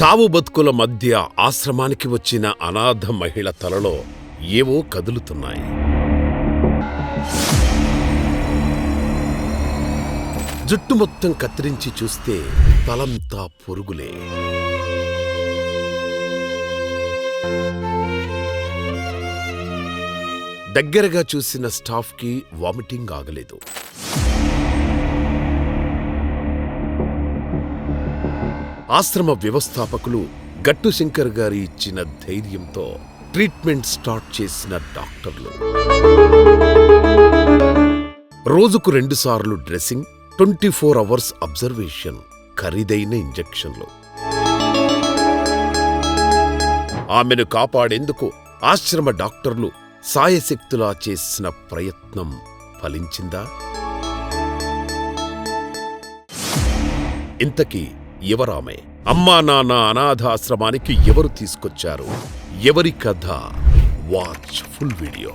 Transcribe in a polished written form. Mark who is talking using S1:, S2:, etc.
S1: సావు బతుకుల మధ్య ఆశ్రమానికి వచ్చిన అనాథ మహిళ తలలో ఏవో కదులుతున్నాయి. జుట్టు మొత్తం కత్తిరించి చూస్తే తలంతా పురుగులే. దగ్గరగా చూసిన స్టాఫ్కి వామిటింగ్ ఆగలేదు. ఆశ్రమ వ్యవస్థాపకులు గట్టు శంకర్ గారి ఇచ్చిన ధైర్యంతో ట్రీట్మెంట్ స్టార్ట్ చేసిన డాక్టర్లు రోజుకు 2 సార్లు డ్రెస్సింగ్, 24 అవర్స్ అబ్జర్వేషన్, ఖరీదైన ఇంజెక్షన్లు. ఆమెను కాపాడేందుకు ఆశ్రమ డాక్టర్లు సాయశక్తులా చేసిన ప్రయత్నం ఫలించిందా? ఇంతకీ ఎవరామె? అమ్మా నాన్న అనాథాశ్రమానికి ఎవరు తీసుకొచ్చారు? ఎవరి కథ? Watch full video.